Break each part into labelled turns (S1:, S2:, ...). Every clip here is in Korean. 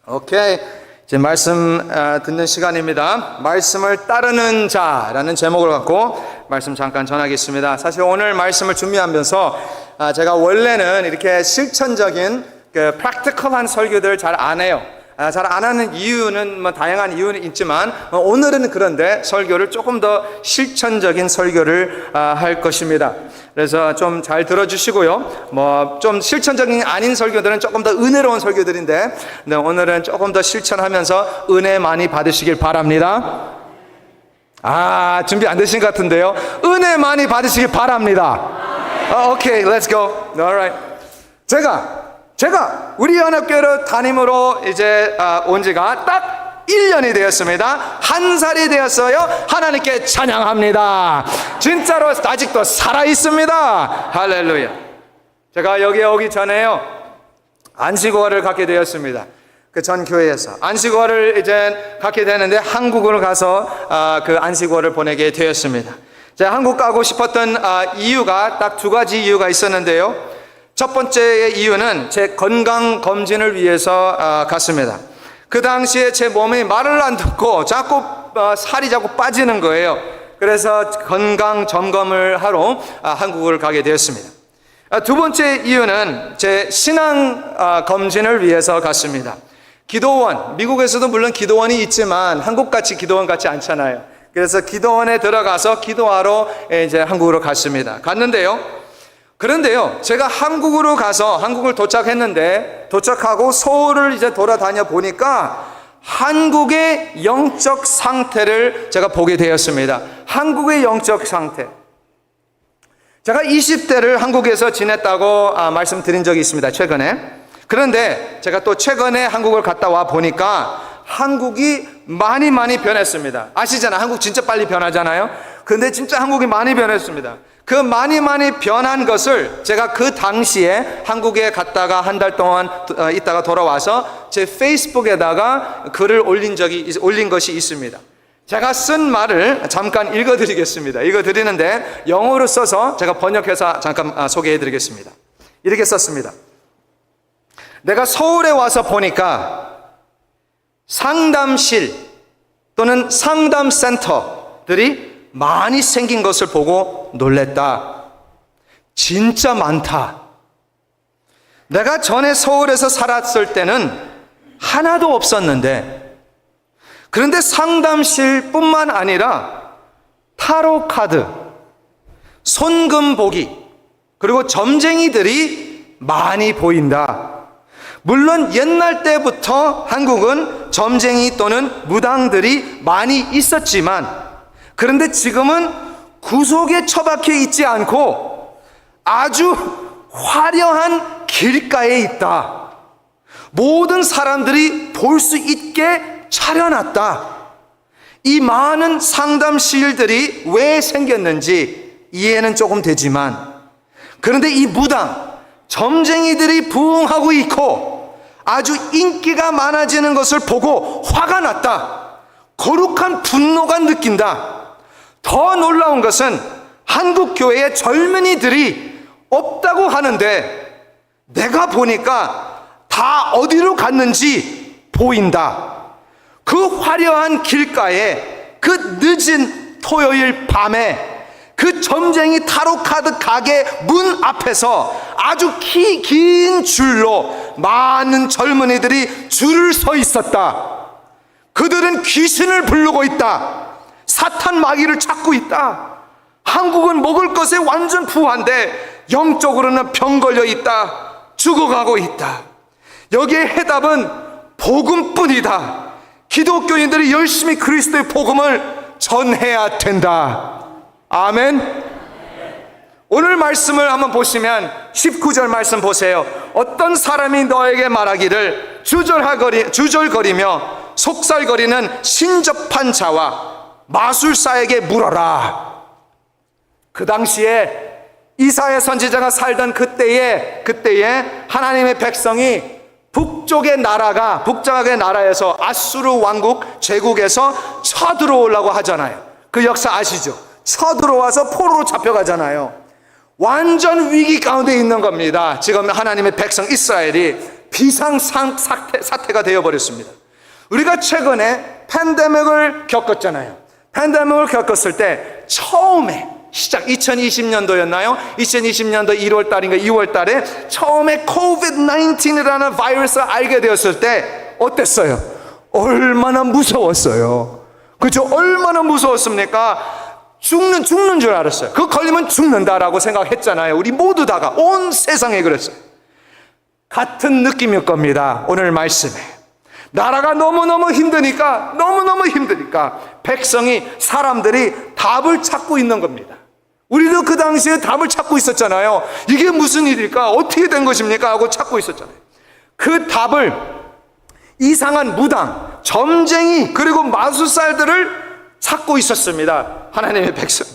S1: 오케이. 이제 말씀 듣는 시간입니다. 말씀을 따르는 자라는 제목을 갖고 말씀 잠깐 전하겠습니다. 사실 오늘 말씀을 준비하면서 제가 원래는 이렇게 실천적인 practical한 설교들 잘 안 해요. 잘 안 하는 이유는 다양한 이유는 있지만 오늘은 그런데 설교를 조금 더 실천적인 설교를 할 것입니다. 그래서 좀 잘 들어주시고요. 좀 실천적인 아닌 설교들은 조금 더 은혜로운 설교들인데 오늘은 조금 더 실천하면서 은혜 많이 받으시길 바랍니다. 준비 안 되신 것 같은데요. 은혜 많이 받으시길 바랍니다. 오케이, let's go. Alright. 제가 우리 연합교회로 담임으로 이제 온 지가 딱 1년이 되었습니다. 1살이 되었어요. 하나님께 찬양합니다. 진짜로 아직도 살아있습니다. 할렐루야. 제가 여기 오기 전에요, 안식월을 갖게 되었습니다. 그 전 교회에서 안식월을 이제 갖게 되는데 한국으로 가서 그 안식월을 보내게 되었습니다. 제가 한국 가고 싶었던 이유가 딱 두 가지 이유가 있었는데요. 첫 번째 이유는 제 건강 검진을 위해서 갔습니다. 그 당시에 제 몸이 말을 안 듣고 자꾸 살이 자꾸 빠지는 거예요. 그래서 건강 점검을 하러 한국을 가게 되었습니다. 두 번째 이유는 제 신앙 검진을 위해서 갔습니다. 기도원, 미국에서도 물론 기도원이 있지만 한국같이 기도원 같지 않잖아요. 그래서 기도원에 들어가서 기도하러 이제 한국으로 갔습니다. 그런데요, 제가 한국으로 가서 한국을 도착하고 서울을 이제 돌아다녀 보니까 한국의 영적 상태를 제가 보게 되었습니다. 한국의 영적 상태. 제가 20대를 한국에서 지냈다고 말씀드린 적이 있습니다, 최근에. 그런데 제가 또 최근에 한국을 갔다 와 보니까 한국이 많이 변했습니다. 아시잖아요. 한국 진짜 빨리 변하잖아요. 근데 진짜 한국이 많이 변했습니다. 그 많이 변한 것을 제가 그 당시에 한국에 갔다가 한 달 동안 있다가 돌아와서 제 페이스북에다가 글을 올린 것이 있습니다. 제가 쓴 말을 잠깐 읽어드리겠습니다. 읽어드리는데 영어로 써서 제가 번역해서 잠깐 소개해드리겠습니다. 이렇게 썼습니다. 내가 서울에 와서 보니까 상담실 또는 상담센터들이 많이 생긴 것을 보고 놀랬다. 진짜 많다. 내가 전에 서울에서 살았을 때는 하나도 없었는데, 그런데 상담실뿐만 아니라 타로 카드, 손금 보기, 그리고 점쟁이들이 많이 보인다. 물론 옛날 때부터 한국은 점쟁이 또는 무당들이 많이 있었지만, 그런데 지금은 구석에 처박혀 있지 않고 아주 화려한 길가에 있다. 모든 사람들이 볼 수 있게 차려놨다. 이 많은 상담실들이 왜 생겼는지 이해는 조금 되지만, 그런데 이 무당, 점쟁이들이 부흥하고 있고 아주 인기가 많아지는 것을 보고 화가 났다. 거룩한 분노가 느낀다. 더 놀라운 것은 한국 교회의 젊은이들이 없다고 하는데 내가 보니까 다 어디로 갔는지 보인다. 그 화려한 길가에 그 늦은 토요일 밤에 그 점쟁이 타로카드 가게 문 앞에서 아주 긴 줄로 많은 젊은이들이 줄을 서 있었다. 그들은 귀신을 부르고 있다. 사탄 마귀를 찾고 있다. 한국은 먹을 것에 완전 부한데 영적으로는 병 걸려 있다. 죽어가고 있다. 여기에 해답은 복음뿐이다. 기독교인들이 열심히 그리스도의 복음을 전해야 된다. 아멘. 오늘 말씀을 한번 보시면 19절 말씀 보세요. 어떤 사람이 너에게 말하기를 주절거리며 속살거리는 신접한 자와 마술사에게 물어라. 그 당시에 이사야 선지자가 살던 그때에 하나님의 백성이 북쪽의 나라에서 아수르 왕국 제국에서 쳐들어오려고 하잖아요. 그 역사 아시죠? 쳐들어와서 포로로 잡혀가잖아요. 완전 위기 가운데 있는 겁니다. 지금 하나님의 백성 이스라엘이 사태가 되어버렸습니다. 우리가 최근에 팬데믹을 겪었잖아요. 팬데믹을 겪었을 때 처음에 시작 2020년도였나요? 2020년도 1월 달인가 2월 달에 처음에 COVID-19이라는 바이러스를 알게 되었을 때 어땠어요? 얼마나 무서웠어요. 그렇죠? 얼마나 무서웠습니까? 죽는 줄 알았어요. 그거 걸리면 죽는다라고 생각했잖아요. 우리 모두 다가 온 세상에 그랬어요. 같은 느낌일 겁니다. 오늘 말씀에 나라가 너무너무 힘드니까 백성이 사람들이 답을 찾고 있는 겁니다. 우리도 그 당시에 답을 찾고 있었잖아요. 이게 무슨 일일까? 어떻게 된 것입니까? 하고 찾고 있었잖아요. 그 답을 이상한 무당, 점쟁이 그리고 마술사들을 찾고 있었습니다. 하나님의 백성.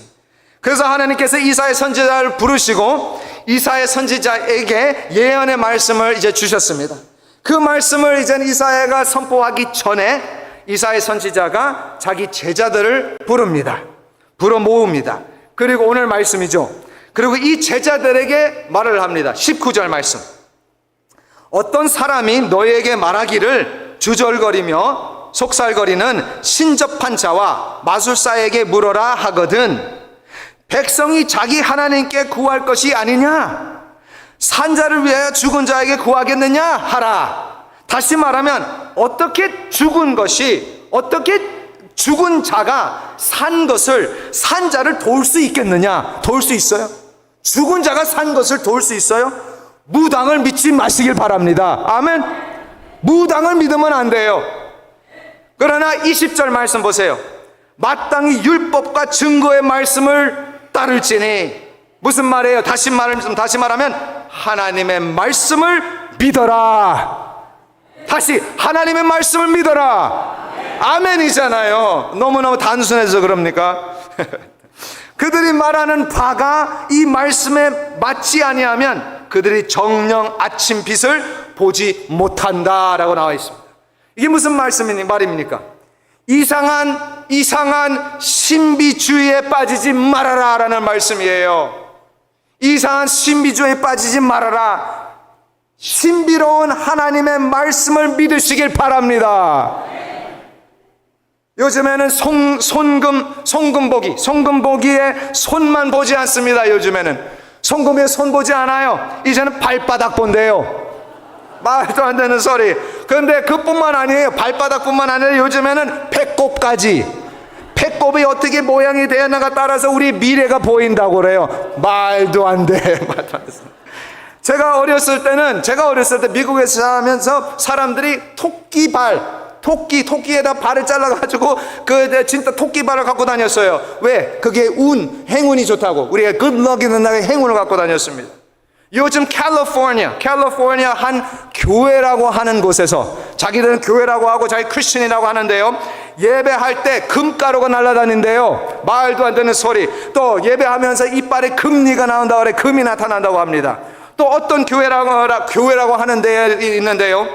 S1: 그래서 하나님께서 이사야 선지자를 부르시고 이사야 선지자에게 예언의 말씀을 이제 주셨습니다. 그 말씀을 이제 이사야가 선포하기 전에 이사야 선지자가 자기 제자들을 불어 모읍니다. 그리고 오늘 말씀이죠. 그리고 이 제자들에게 말을 합니다. 19절 말씀. 어떤 사람이 너희에게 말하기를 주절거리며 속살거리는 신접한 자와 마술사에게 물어라 하거든 백성이 자기 하나님께 구할 것이 아니냐? 산자를 위하여 죽은 자에게 구하겠느냐? 하라. 다시 말하면 어떻게 죽은 자가 산 것을 산 자를 도울 수 있겠느냐? 도울 수 있어요? 죽은 자가 산 것을 도울 수 있어요? 무당을 믿지 마시길 바랍니다. 아멘. 무당을 믿으면 안 돼요. 그러나 20절 말씀 보세요. 마땅히 율법과 증거의 말씀을 따를지니 무슨 말이에요? 다시 말하면 하나님의 말씀을 믿어라. 다시 하나님의 말씀을 믿어라. 아멘이잖아요. 너무너무 단순해서 그럽니까? 그들이 말하는 바가 이 말씀에 맞지 아니하면 그들이 정령 아침빛을 보지 못한다라고 나와 있습니다. 이게 무슨 말입니까? 이상한 신비주의에 빠지지 말아라 라는 말씀이에요. 이상한 신비주의에 빠지지 말아라. 신비로운 하나님의 말씀을 믿으시길 바랍니다. 요즘에는 송금보기에 손만 보지 않습니다. 요즘에는 송금에 손 보지 않아요. 이제는 발바닥 본대요. 말도 안 되는 소리. 그런데 그뿐만 아니에요. 발바닥뿐만 아니라 요즘에는 배꼽까지. 배꼽이 어떻게 모양이 되었나가 따라서 우리 미래가 보인다고 그래요. 말도 안 돼. 제가 어렸을 때 미국에서 살면서 사람들이 토끼에다 발을 잘라가지고 진짜 토끼발을 갖고 다녔어요. 왜? 그게 행운이 좋다고. 우리가 굿럭 있는 날에 행운을 갖고 다녔습니다. 요즘 캘리포니아 한 교회라고 하는 곳에서 자기들은 교회라고 하고 자기 크리스천이라고 하는데요. 예배할 때 금가루가 날아다닌대요. 말도 안 되는 소리. 또 예배하면서 이빨에 금리가 나온다고 그래. 금이 나타난다고 합니다. 또 어떤 교회라고 하는 데 있는데요.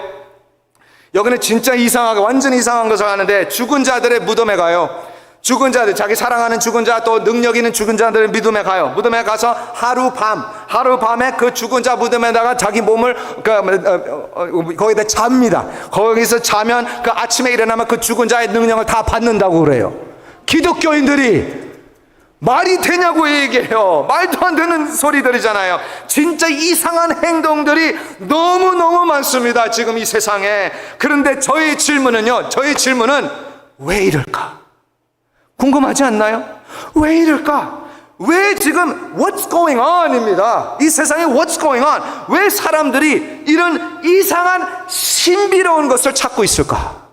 S1: 여기는 진짜 완전히 이상한 것을 하는데 죽은 자들의 무덤에 가요. 죽은 자들, 자기 사랑하는 죽은 자, 또 능력 있는 죽은 자들의 무덤에 가요. 무덤에 가서 하룻밤에 그 죽은 자 무덤에다가 자기 몸을 거기다 잡니다. 거기서 자면 그 아침에 일어나면 그 죽은 자의 능력을 다 받는다고 그래요. 기독교인들이 말이 되냐고 얘기해요. 말도 안 되는 소리들이잖아요. 진짜 이상한 행동들이 너무너무 많습니다. 지금 이 세상에. 그런데 저의 질문은 왜 이럴까? 궁금하지 않나요? 왜 이럴까? 왜 지금 what's going on입니다. 이 세상에 what's going on? 왜 사람들이 이런 이상한 신비로운 것을 찾고 있을까?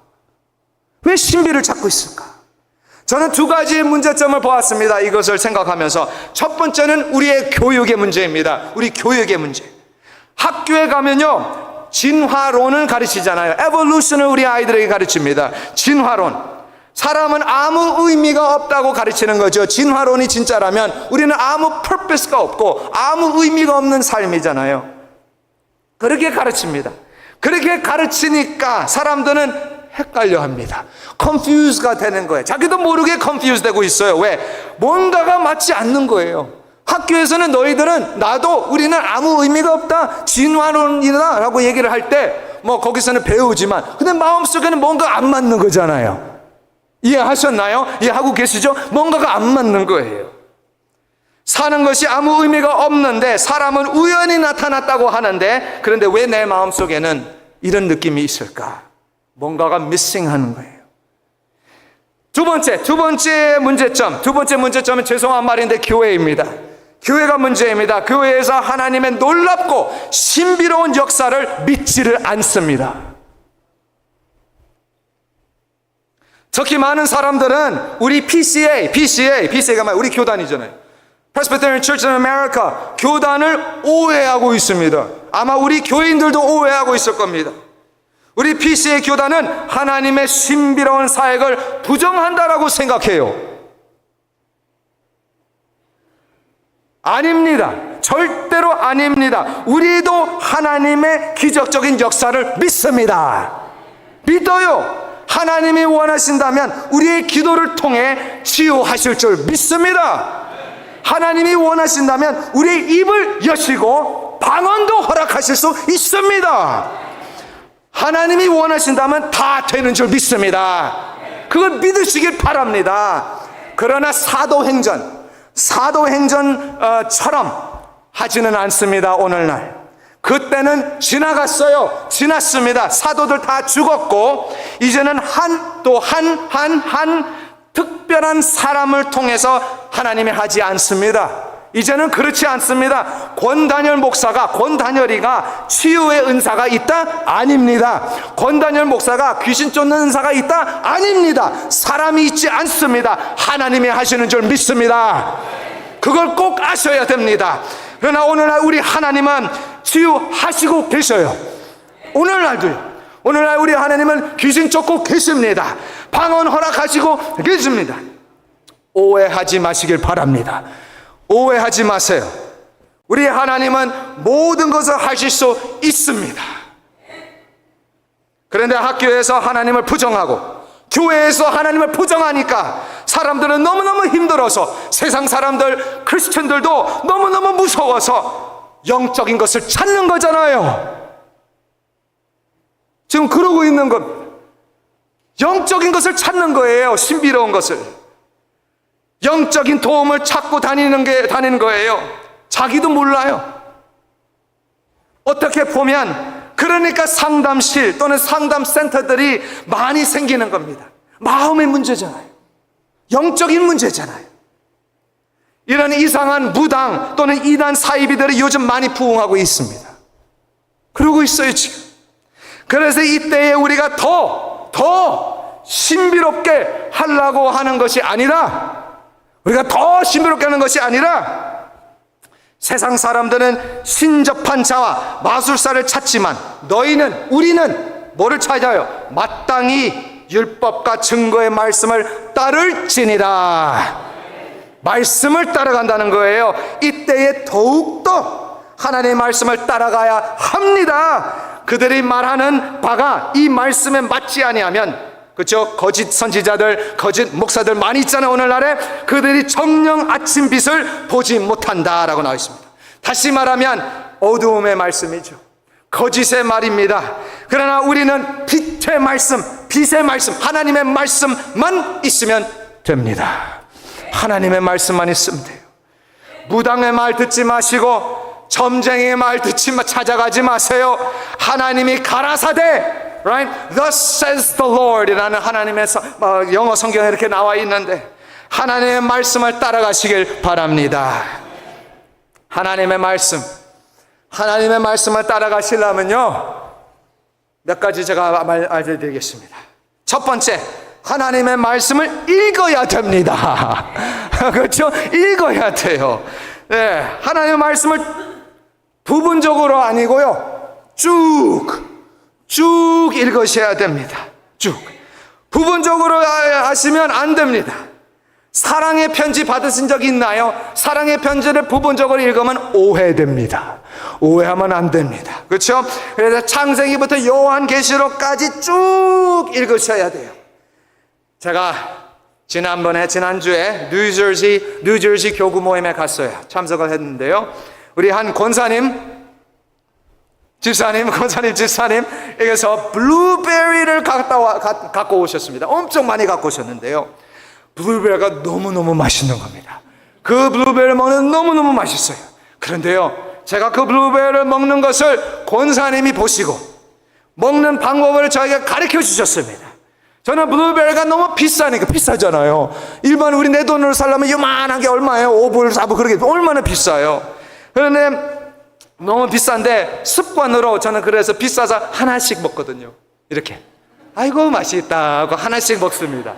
S1: 왜 신비를 찾고 있을까? 저는 두 가지의 문제점을 보았습니다. 이것을 생각하면서 첫 번째는 우리의 교육의 문제입니다. 우리 교육의 문제. 학교에 가면요 진화론을 가르치잖아요. 에볼루션을 우리 아이들에게 가르칩니다. 진화론. 사람은 아무 의미가 없다고 가르치는 거죠. 진화론이 진짜라면 우리는 아무 purpose가 없고 아무 의미가 없는 삶이잖아요. 그렇게 가르칩니다. 그렇게 가르치니까 사람들은 헷갈려 합니다. confuse가 되는 거예요. 자기도 모르게 confuse 되고 있어요. 왜? 뭔가가 맞지 않는 거예요. 학교에서는 너희들은 나도 우리는 아무 의미가 없다, 진화론이다 라고 얘기를 할 때 뭐 거기서는 배우지만 근데 마음속에는 뭔가 안 맞는 거잖아요. 이해하셨나요? 이해하고 계시죠? 뭔가가 안 맞는 거예요. 사는 것이 아무 의미가 없는데 사람은 우연히 나타났다고 하는데, 그런데 왜 내 마음속에는 이런 느낌이 있을까? 뭔가가 미싱하는 거예요. 두 번째 문제점은 죄송한 말인데 교회입니다. 교회가 문제입니다. 교회에서 하나님의 놀랍고 신비로운 역사를 믿지를 않습니다. 특히 많은 사람들은 우리 PCA가 말 우리 교단이잖아요. Presbyterian Church in America, 교단을 오해하고 있습니다. 아마 우리 교인들도 오해하고 있을 겁니다. 우리 PCA 교단은 하나님의 신비로운 사역을 부정한다라고 생각해요. 아닙니다. 절대로 아닙니다. 우리도 하나님의 기적적인 역사를 믿습니다. 믿어요. 하나님이 원하신다면 우리의 기도를 통해 치유하실 줄 믿습니다. 하나님이 원하신다면 우리의 입을 여시고 방언도 허락하실 수 있습니다. 하나님이 원하신다면 다 되는 줄 믿습니다. 그걸 믿으시길 바랍니다. 그러나 사도행전처럼 하지는 않습니다. 오늘날 그때는 지나갔어요. 지났습니다. 사도들 다 죽었고 이제는 한 특별한 사람을 통해서 하나님이 하지 않습니다. 이제는 그렇지 않습니다. 권다니엘이가 치유의 은사가 있다? 아닙니다. 권다니엘 목사가 귀신 쫓는 은사가 있다? 아닙니다. 사람이 있지 않습니다. 하나님이 하시는 줄 믿습니다. 그걸 꼭 아셔야 됩니다. 그러나 오늘날 우리 하나님은 치유하시고 계셔요. 오늘날도요. 오늘날 우리 하나님은 귀신 쫓고 계십니다. 방언 허락하시고 계십니다. 오해하지 마시길 바랍니다. 오해하지 마세요. 우리 하나님은 모든 것을 하실 수 있습니다. 그런데 학교에서 하나님을 부정하고 교회에서 하나님을 부정하니까 사람들은 너무너무 힘들어서, 세상 사람들, 크리스천들도 너무너무 무서워서 영적인 것을 찾는 거잖아요. 지금 그러고 있는 겁니다. 영적인 것을 찾는 거예요. 신비로운 것을. 영적인 도움을 찾고 다니는 거예요. 자기도 몰라요. 어떻게 보면 그러니까 상담실 또는 상담센터들이 많이 생기는 겁니다. 마음의 문제잖아요. 영적인 문제잖아요. 이런 이상한 무당 또는 이단 사이비들이 요즘 많이 부흥하고 있습니다. 그러고 있어요 지금. 그래서 이때에 우리가 더 신비롭게 하려고 하는 것이 아니라, 우리가 더 신비롭게 하는 것이 아니라, 세상 사람들은 신접한 자와 마술사를 찾지만 우리는 뭐를 찾아요? 마땅히 율법과 증거의 말씀을 따를지니라. 말씀을 따라간다는 거예요. 이때에 더욱더 하나님의 말씀을 따라가야 합니다. 그들이 말하는 바가 이 말씀에 맞지 아니하면, 그렇죠? 거짓 선지자들, 거짓 목사들 많이 있잖아요. 오늘날에 그들이 정녕 아침빛을 보지 못한다라고 나와 있습니다. 다시 말하면 어두움의 말씀이죠. 거짓의 말입니다. 그러나 우리는 빛의 말씀, 하나님의 말씀만 있으면 됩니다. 하나님의 말씀만 있으면 돼요. 무당의 말 듣지 마시고 점쟁이의 말 찾아가지 마세요. 하나님이 가라사대, right? Thus says the Lord 이라는 하나님의 영어 성경에 이렇게 나와 있는데, 하나님의 말씀을 따라가시길 바랍니다. 하나님의 말씀을 따라가시려면요, 몇 가지 제가 알려드리겠습니다. 첫 번째, 하나님의 말씀을 읽어야 됩니다. 그렇죠? 읽어야 돼요. 네, 하나님의 말씀을 부분적으로 아니고요, 쭉 읽으셔야 됩니다. 쭉. 부분적으로 하시면 안 됩니다. 사랑의 편지 받으신 적 있나요? 사랑의 편지를 부분적으로 읽으면 오해됩니다. 오해하면 안 됩니다. 그렇죠? 그래서 창세기부터 요한계시록까지 쭉 읽으셔야 돼요. 제가 지난주에 뉴저지 교구 모임에 갔어요. 참석을 했는데요. 우리 한 집사님에게서 블루베리를 갖고 오셨습니다. 엄청 많이 갖고 오셨는데요. 블루베리가 너무너무 맛있는 겁니다. 그 블루베리를 먹는 너무너무 맛있어요. 그런데요, 제가 그 블루베리를 먹는 것을 권사님이 보시고 먹는 방법을 저에게 가르쳐 주셨습니다. 저는 블루베리가 너무 비싸니까, 비싸잖아요. 일반 우리 내 돈으로 살려면 요만한 게 얼마예요? 5불, 4불, 그러게 얼마나 비싸요. 그런데 너무 비싼데 습관으로 저는 그래서 비싸서 하나씩 먹거든요. 이렇게 아이고 맛있다 하고 하나씩 먹습니다.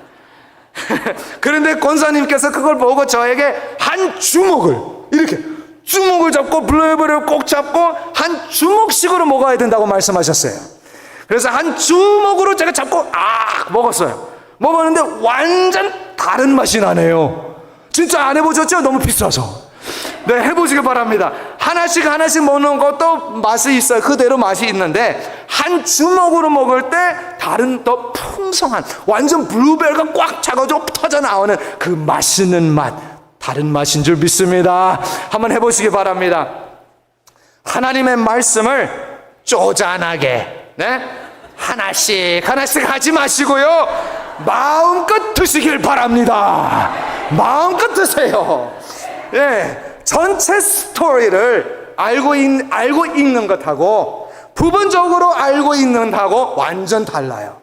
S1: 그런데 권사님께서 그걸 보고 저에게 한 주먹을 이렇게 주먹을 잡고 블루베리를 꼭 잡고 한 주먹씩으로 먹어야 된다고 말씀하셨어요. 그래서 한 주먹으로 제가 잡고 먹었어요. 먹었는데 완전 다른 맛이 나네요. 진짜 안 해보셨죠? 너무 비싸서. 네, 해보시기 바랍니다. 하나씩 먹는 것도 맛이 있어요. 그대로 맛이 있는데 한 주먹으로 먹을 때 다른 더 풍성한 완전 블루베리가 꽉 차가지고 터져 나오는 그 맛있는 맛, 다른 맛인 줄 믿습니다. 한번 해보시기 바랍니다. 하나님의 말씀을 쪼잔하게, 하나씩 하지 마시고요, 마음껏 드시길 바랍니다. 마음껏 드세요. 전체 스토리를 알고 읽는 것하고 부분적으로 알고 읽는 것하고 완전 달라요.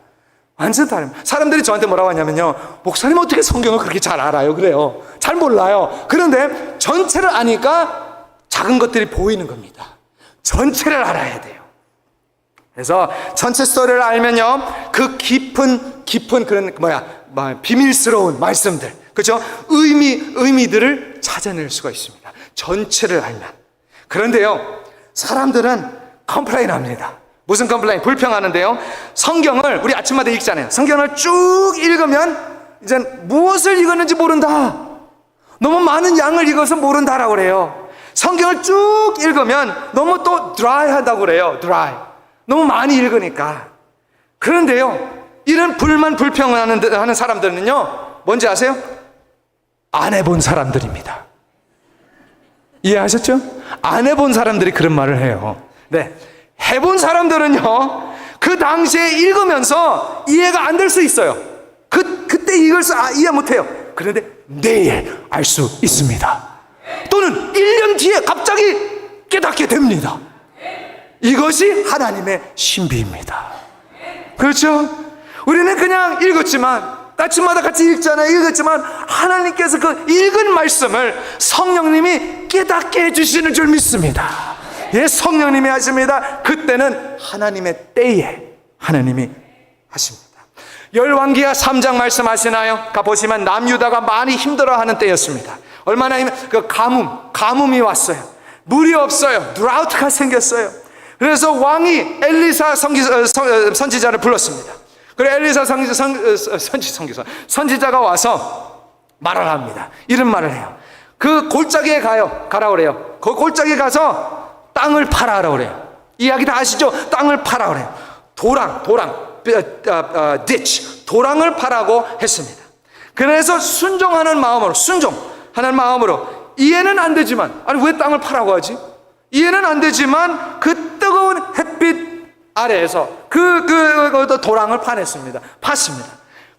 S1: 완전 다릅니다. 사람들이 저한테 뭐라고 하냐면요, 목사님 어떻게 성경을 그렇게 잘 알아요? 그래요. 잘 몰라요. 그런데 전체를 아니까 작은 것들이 보이는 겁니다. 전체를 알아야 돼요. 그래서 전체 스토리를 알면요, 그 깊은 그런 비밀스러운 말씀들, 그렇죠? 의미들을 찾아낼 수가 있습니다. 전체를 알면. 그런데요, 사람들은 컴플레인 합니다. 무슨 컴플레인? 불평하는데요. 성경을 우리 아침마다 읽잖아요. 성경을 쭉 읽으면 이제 무엇을 읽었는지 모른다. 너무 많은 양을 읽어서 모른다라고 그래요. 성경을 쭉 읽으면 너무 또 드라이하다고 그래요. 드라이. 너무 많이 읽으니까. 그런데요, 이런 불평하는 사람들은요, 뭔지 아세요? 안 해본 사람들입니다. 이해하셨죠? 안 해본 사람들이 그런 말을 해요. 네, 해본 사람들은요, 그 당시에 읽으면서 이해가 안 될 수 있어요. 그때 읽어서 이해 못해요. 그런데 내일 알 수 있습니다. 또는 1년 뒤에 갑자기 깨닫게 됩니다. 이것이 하나님의 신비입니다. 그렇죠? 우리는 그냥 읽었지만, 아침마다 같이 읽었지만 하나님께서 그 읽은 말씀을 성령님이 깨닫게 해주시는 줄 믿습니다. 예, 성령님이 하십니다. 그때는 하나님의 때에 하나님이 하십니다. 열왕기하 3장 말씀하시나요? 가보시면 남유다가 많이 힘들어하는 때였습니다. 얼마나 그 가뭄이 왔어요. 물이 없어요. 드라우트가 생겼어요. 그래서 왕이 엘리사 선지자를 불렀습니다. 그래, 엘리사 선지자가 와서 말을 합니다. 이런 말을 해요. 그 골짜기에 가라 그래요. 그 골짜기에 가서 땅을 팔아라 그래요. 이야기 다 아시죠? 땅을 팔아 그래요. 도랑을 파라고 했습니다. 그래서 순종하는 마음으로 이해는 안 되지만, 아니 왜 땅을 파라고 하지? 이해는 안 되지만 그 뜨거운 햇빛 아래에서 그 도랑을 팠습니다.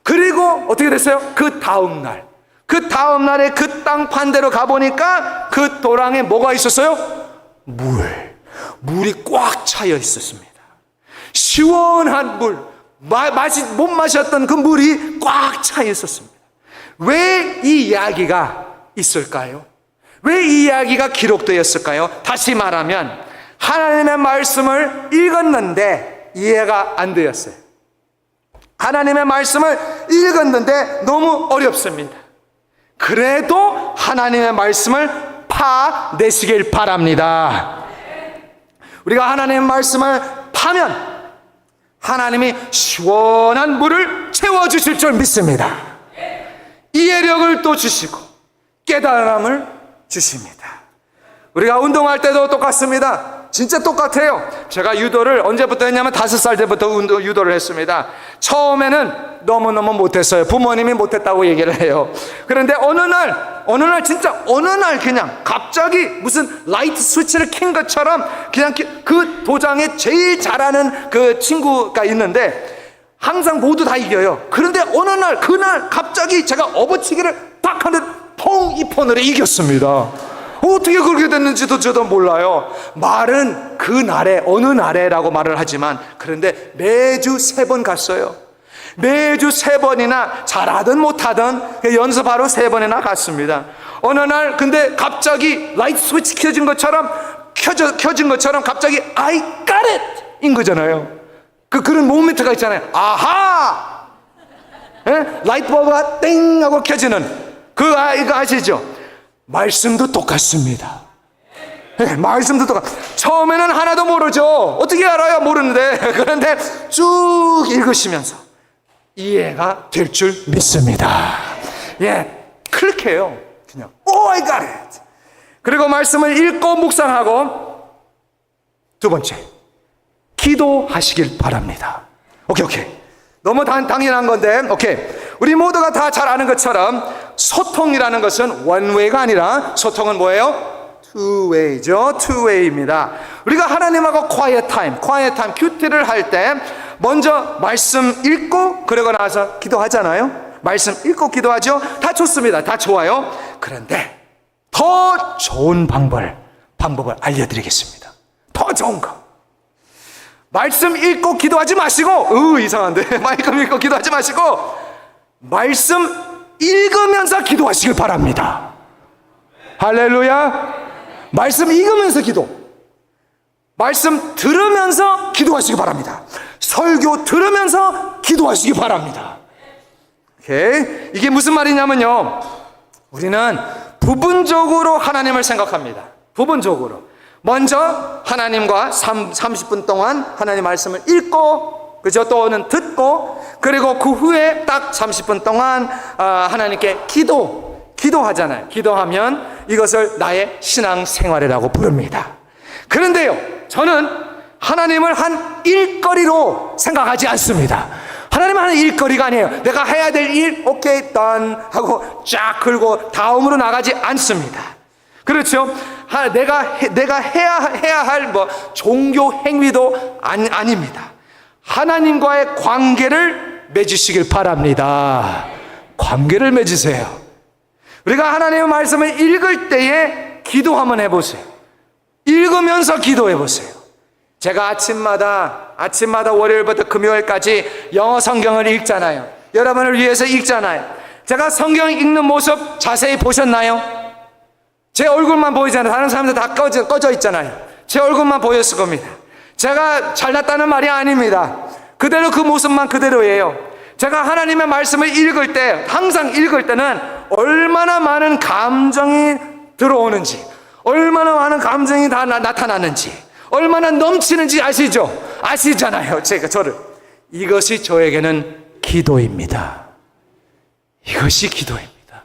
S1: 그리고 어떻게 됐어요? 그 다음날에 그 땅 판 데로 가보니까 그 도랑에 뭐가 있었어요? 물이 꽉 차여 있었습니다. 시원한 물, 못 마셨던 그 물이 꽉 차 있었습니다. 왜 이 이야기가 있을까요? 왜 이 이야기가 기록되었을까요? 다시 말하면 하나님의 말씀을 읽었는데 이해가 안 되었어요. 하나님의 말씀을 읽었는데 너무 어렵습니다. 그래도 하나님의 말씀을 파내시길 바랍니다. 우리가 하나님의 말씀을 파면 하나님이 시원한 물을 채워주실 줄 믿습니다. 이해력을 또 주시고 깨달음을 주십니다. 우리가 운동할 때도 똑같습니다. 진짜 똑같아요. 제가 유도를 언제부터 했냐면 5살 때부터 유도를 했습니다. 처음에는 너무너무 못했어요. 부모님이 못했다고 얘기를 해요. 그런데 어느 날 진짜 어느 날 그냥 갑자기 무슨 라이트 스위치를 킨 것처럼 그냥 그 도장에 제일 잘하는 그 친구가 있는데 항상 모두 다 이겨요. 그런데 어느 날 그날 갑자기 제가 업어치기를 딱 하는 퐁 이 폰으로 이겼습니다. 어떻게 그렇게 됐는지도 저도 몰라요. 말은 그 날에 어느 날에라고 말을 하지만 그런데 매주 3번 갔어요. 매주 3번이나 잘하든 못하든 연습하러 3번이나 갔습니다. 어느 날 근데 갑자기 라이트 스위치 켜진 것처럼 갑자기 I got it 인 거잖아요. 그런 모멘트가 있잖아요. 아하! 예? 라이트버브가 땡 하고 켜지는 이거 아시죠? 말씀도 똑같습니다. 네, 말씀도 처음에는 하나도 모르죠. 어떻게 알아요? 모르는데. 그런데 쭉 읽으시면서 이해가 될 줄 믿습니다. 예, 클릭해요. 그냥 Oh I got it. 그리고 말씀을 읽고 묵상하고 두 번째, 기도하시길 바랍니다. 오케이. 너무 당연한 건데, 오케이. 우리 모두가 다 잘 아는 것처럼 소통이라는 것은 원웨이가 아니라 소통은 뭐예요? 투웨이죠. 투웨이입니다. 우리가 하나님하고 quiet time, 큐티를 할 때 먼저 말씀 읽고 그러고 나서 기도하잖아요. 말씀 읽고 기도하죠. 다 좋습니다. 다 좋아요. 그런데 더 좋은 방법을 알려드리겠습니다. 더 좋은 거. 말씀 읽고 기도하지 마시고, 이상한데. 말씀 읽고 기도하지 마시고, 말씀 읽으면서 기도하시길 바랍니다. 할렐루야. 말씀 읽으면서 기도. 말씀 들으면서 기도하시기 바랍니다. 설교 들으면서 기도하시기 바랍니다. 오케이. 이게 무슨 말이냐면요, 우리는 부분적으로 하나님을 생각합니다. 부분적으로. 먼저 하나님과 30분 동안 하나님 말씀을 읽고, 그죠? 또는 듣고, 그리고 그 후에 딱 30분 동안 하나님께 기도하잖아요. 기도하면 이것을 나의 신앙생활이라고 부릅니다. 그런데요, 저는 하나님을 한 일거리로 생각하지 않습니다. 하나님은 하는 일거리가 아니에요. 내가 해야 될 일, 오케이, done 하고 쫙 긁고 다음으로 나가지 않습니다. 그렇죠? 내가 해야 할 종교 행위도 아닙니다. 하나님과의 관계를 맺으시길 바랍니다. 관계를 맺으세요. 우리가 하나님의 말씀을 읽을 때에 기도 한번 해보세요. 읽으면서 기도해 보세요. 제가 아침마다 월요일부터 금요일까지 영어 성경을 읽잖아요. 여러분을 위해서 읽잖아요. 제가 성경 읽는 모습 자세히 보셨나요? 제 얼굴만 보이잖아요. 다른 사람들 다 꺼져 있잖아요. 제 얼굴만 보였을 겁니다. 제가 잘났다는 말이 아닙니다. 그대로 그 모습만 그대로예요. 제가 하나님의 말씀을 읽을 때, 항상 읽을 때는 얼마나 많은 감정이 들어오는지, 얼마나 많은 감정이 다 나타나는지, 얼마나 넘치는지 아시잖아요. 저를. 이것이 저에게는 기도입니다. 이것이 기도입니다.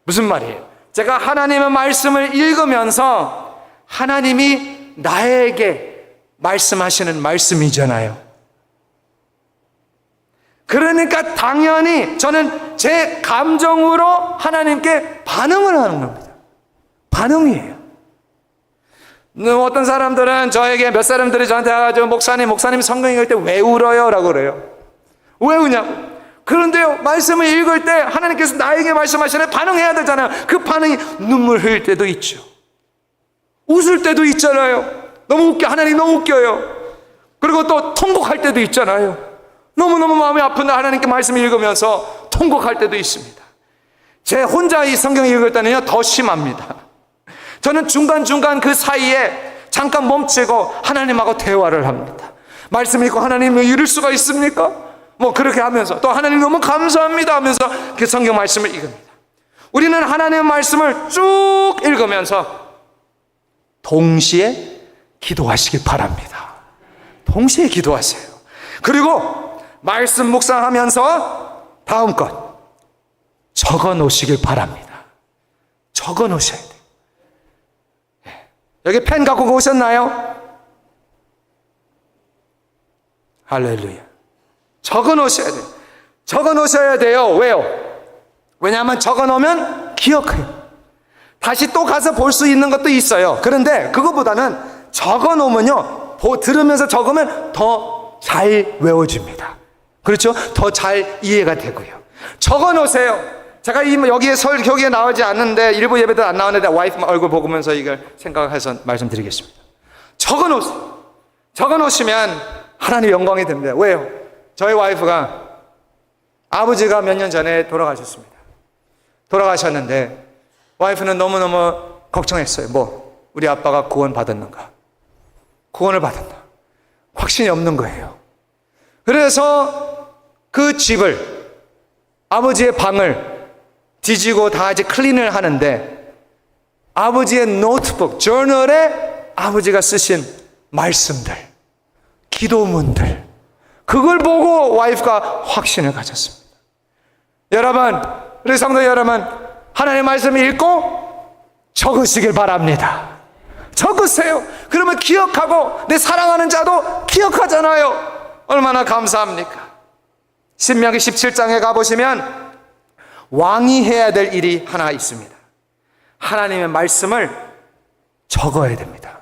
S1: 무슨 말이에요? 제가 하나님의 말씀을 읽으면서 하나님이 나에게 말씀하시는 말씀이잖아요. 그러니까 당연히 저는 제 감정으로 하나님께 반응을 하는 겁니다. 반응이에요. 어떤 사람들은 몇 사람들이 저한테 와가지고 목사님 성경 읽을 때 왜 울어요? 라고 그래요. 왜 우냐고. 그런데요, 말씀을 읽을 때 하나님께서 나에게 말씀하시는 반응해야 되잖아요. 그 반응이 눈물 흘릴 때도 있죠. 웃을 때도 있잖아요. 하나님 너무 웃겨요. 그리고 또 통곡할 때도 있잖아요. 너무너무 마음이 아픈데 하나님께 말씀 읽으면서 통곡할 때도 있습니다. 제 혼자 이 성경 읽을 때는요, 더 심합니다. 저는 중간중간 그 사이에 잠깐 멈추고 하나님하고 대화를 합니다. 말씀 읽고 하나님 이럴 수가 있습니까? 그렇게 하면서 또 하나님 너무 감사합니다 하면서 그 성경 말씀을 읽습니다. 우리는 하나님의 말씀을 쭉 읽으면서 동시에 기도하시길 바랍니다. 동시에 기도하세요. 그리고 말씀 묵상하면서 다음 것 적어 놓으시길 바랍니다. 적어 놓으셔야 돼요. 여기 펜 갖고 오셨나요? 할렐루야. 적어 놓으셔야 돼요. 적어 놓으셔야 돼요. 왜요? 왜냐하면 적어 놓으면 기억해요. 다시 또 가서 볼 수 있는 것도 있어요. 그런데 그거보다는 적어 놓으면요, 들으면서 적으면 더 잘 외워집니다. 그렇죠? 더 잘 이해가 되고요. 적어 놓으세요. 제가 여기에 설교에 나오지 않는데, 일부 예배도 안 나오는데 와이프 얼굴 보면서 이걸 생각해서 말씀드리겠습니다. 적어 놓으세요. 적어 놓으시면 하나님 영광이 됩니다. 왜요? 저희 와이프가 아버지가 몇 년 전에 돌아가셨습니다. 돌아가셨는데 와이프는 너무너무 걱정했어요. 우리 아빠가 구원 받았는가? 구원을 받았나? 확신이 없는 거예요. 그래서 그 집을, 아버지의 방을 뒤지고 다 이제 클린을 하는데, 아버지의 노트북, 저널에 아버지가 쓰신 말씀들, 기도문들, 그걸 보고 와이프가 확신을 가졌습니다. 여러분, 우리 성도 여러분, 하나님의 말씀을 읽고 적으시길 바랍니다. 적으세요. 그러면 기억하고, 내 사랑하는 자도 기억하잖아요. 얼마나 감사합니까? 신명기 17장에 가보시면 왕이 해야 될 일이 하나 있습니다. 하나님의 말씀을 적어야 됩니다.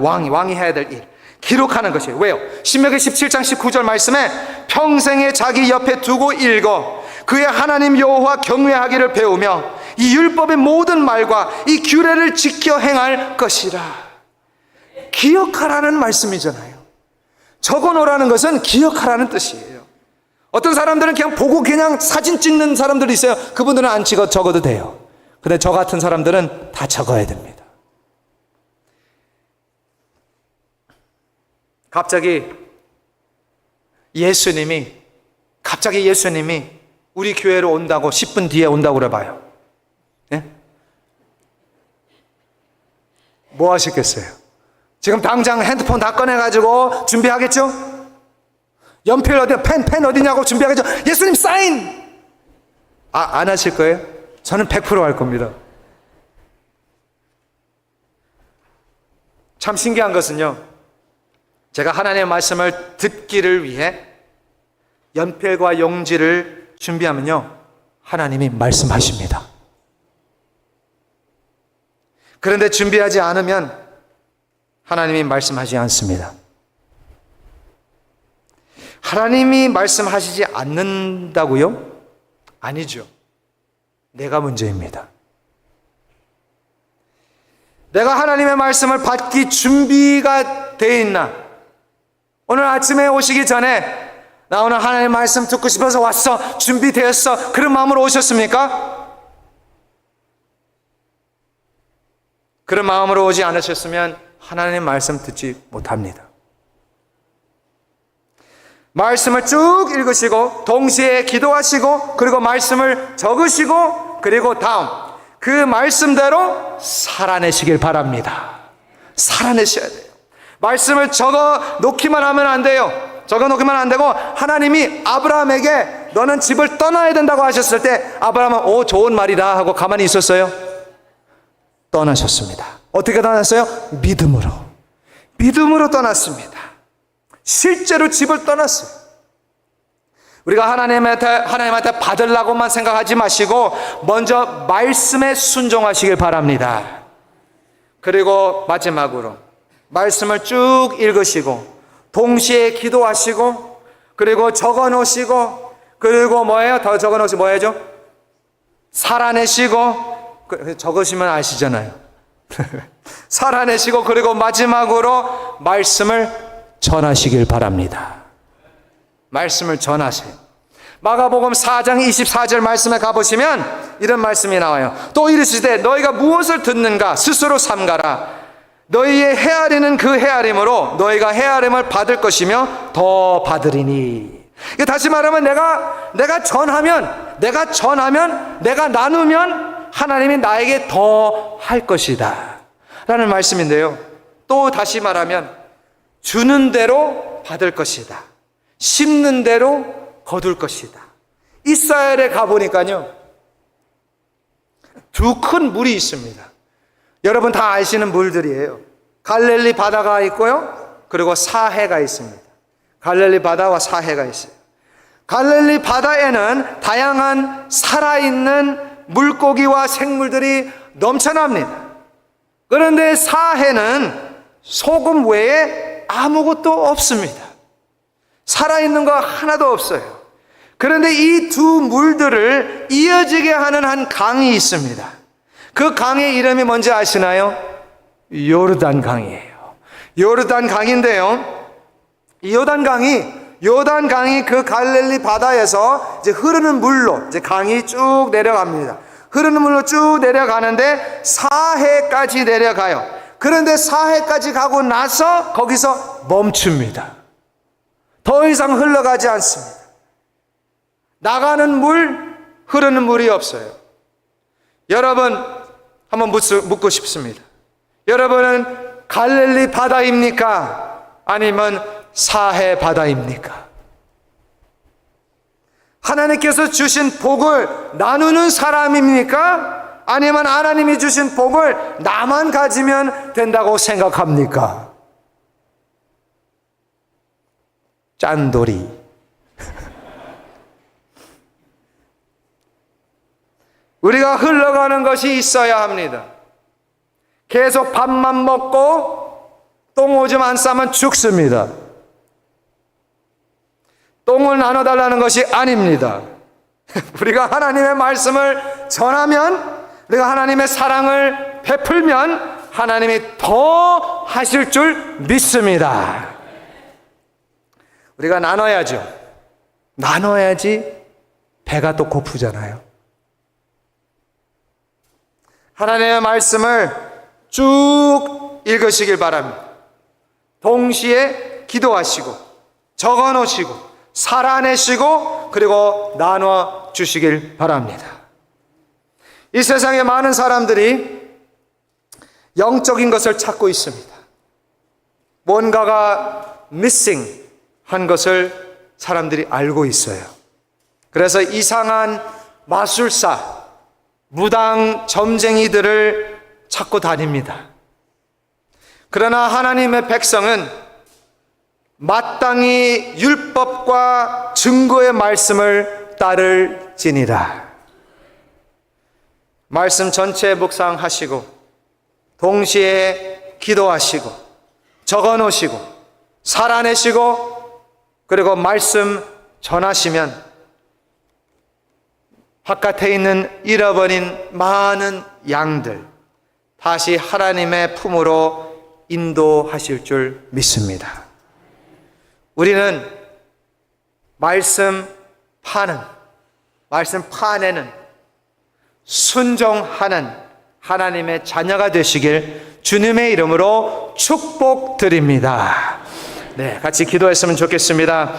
S1: 왕이 해야 될 일, 기록하는 것이에요. 왜요? 신명기 17장 19절 말씀에 평생에 자기 옆에 두고 읽어 그의 하나님 여호와 경외하기를 배우며 이 율법의 모든 말과 이 규례를 지켜 행할 것이라. 기억하라는 말씀이잖아요. 적어놓으라는 것은 기억하라는 뜻이에요. 어떤 사람들은 그냥 보고 그냥 사진 찍는 사람들이 있어요. 그분들은 안 적어도 돼요. 근데 저 같은 사람들은 다 적어야 됩니다. 갑자기 예수님이 우리 교회로 온다고 10분 뒤에 온다고 그래봐요. 예? 뭐 하시겠어요? 지금 당장 핸드폰 다 꺼내가지고 준비하겠죠? 연필 어디, 펜 어디냐고 준비하겠죠? 예수님 사인! 안 하실 거예요? 저는 100% 할 겁니다. 참 신기한 것은요, 제가 하나님의 말씀을 듣기를 위해 연필과 용지를 준비하면요, 하나님이 말씀하십니다. 그런데 준비하지 않으면 하나님이 말씀하지 않습니다. 하나님이 말씀하시지 않는다고요? 아니죠. 내가 문제입니다. 내가 하나님의 말씀을 받기 준비가 돼 있나? 오늘 아침에 오시기 전에 나 오늘 하나님의 말씀 듣고 싶어서 왔어, 준비되었어, 그런 마음으로 오셨습니까? 그런 마음으로 오지 않으셨으면 하나님의 말씀 듣지 못합니다. 말씀을 쭉 읽으시고 동시에 기도하시고 그리고 말씀을 적으시고 그리고 다음 그 말씀대로 살아내시길 바랍니다. 살아내셔야 돼요. 말씀을 적어 놓기만 하면 안 돼요. 적어 놓기만 안 되고, 하나님이 아브라함에게 너는 집을 떠나야 된다고 하셨을 때 아브라함은 오, 좋은 말이다 하고 가만히 있었어요? 떠나셨습니다. 어떻게 떠났어요? 믿음으로 떠났습니다. 실제로 집을 떠났어요. 우리가 하나님한테 받으려고만 생각하지 마시고 먼저 말씀에 순종하시길 바랍니다. 그리고 마지막으로 말씀을 쭉 읽으시고 동시에 기도하시고 그리고 적어 놓으시고 그리고 뭐예요? 더 적어 놓으시고 뭐 해야죠? 살아내시고 적으시면 아시잖아요. 살아내시고 그리고 마지막으로 말씀을 전하시길 바랍니다. 말씀을 전하세요. 마가복음 4장 24절 말씀에 가보시면 이런 말씀이 나와요. 또 이르시되 너희가 무엇을 듣는가 스스로 삼가라. 너희의 헤아리는 그 헤아림으로 너희가 헤아림을 받을 것이며 더 받으리니. 다시 말하면 내가 전하면 내가 나누면 하나님이 나에게 더 할 것이다 라는 말씀인데요, 또 다시 말하면 주는 대로 받을 것이다, 심는 대로 거둘 것이다. 이스라엘에 가보니까요, 두 큰 물이 있습니다. 여러분 다 아시는 물들이에요. 갈릴리 바다가 있고요. 그리고 사해가 있습니다. 갈릴리 바다와 사해가 있어요. 갈릴리 바다에는 다양한 살아있는 물고기와 생물들이 넘쳐납니다. 그런데 사해는 소금 외에 아무것도 없습니다. 살아있는 거 하나도 없어요. 그런데 이 두 물들을 이어지게 하는 한 강이 있습니다. 그 강의 이름이 뭔지 아시나요? 요르단 강이에요. 요르단 강인데요. 이 요단 강이 그 갈릴리 바다에서 이제 흐르는 물로 이제 강이 쭉 내려갑니다. 흐르는 물로 쭉 내려가는데 사해까지 내려가요. 그런데 사해까지 가고 나서 거기서 멈춥니다. 더 이상 흘러가지 않습니다. 나가는 물, 흐르는 물이 없어요. 여러분, 한번 묻고 싶습니다. 여러분은 갈릴리 바다입니까? 아니면 사해 바다입니까? 하나님께서 주신 복을 나누는 사람입니까? 아니면 하나님이 주신 복을 나만 가지면 된다고 생각합니까? 짠돌이. 우리가 흘러가는 것이 있어야 합니다. 계속 밥만 먹고 똥 오줌 안 싸면 죽습니다. 똥을 나눠달라는 것이 아닙니다. 우리가 하나님의 말씀을 전하면, 우리가 하나님의 사랑을 베풀면 하나님이 더 하실 줄 믿습니다. 우리가 나눠야죠. 나눠야지 배가 또 고프잖아요. 하나님의 말씀을 쭉 읽으시길 바랍니다. 동시에 기도하시고 적어놓으시고 살아내시고 그리고 나눠 주시길 바랍니다. 이 세상에 많은 사람들이 영적인 것을 찾고 있습니다. 뭔가가 missing 한 것을 사람들이 알고 있어요. 그래서 이상한 마술사, 무당 점쟁이들을 찾고 다닙니다. 그러나 하나님의 백성은 마땅히 율법과 증거의 말씀을 따를지니라. 말씀 전체 묵상하시고 동시에 기도하시고 적어놓으시고 살아내시고 그리고 말씀 전하시면 바깥에 있는 잃어버린 많은 양들 다시 하나님의 품으로 인도하실 줄 믿습니다. 우리는 말씀 파내는 순종하는 하나님의 자녀가 되시길 주님의 이름으로 축복드립니다. 네, 같이 기도했으면 좋겠습니다.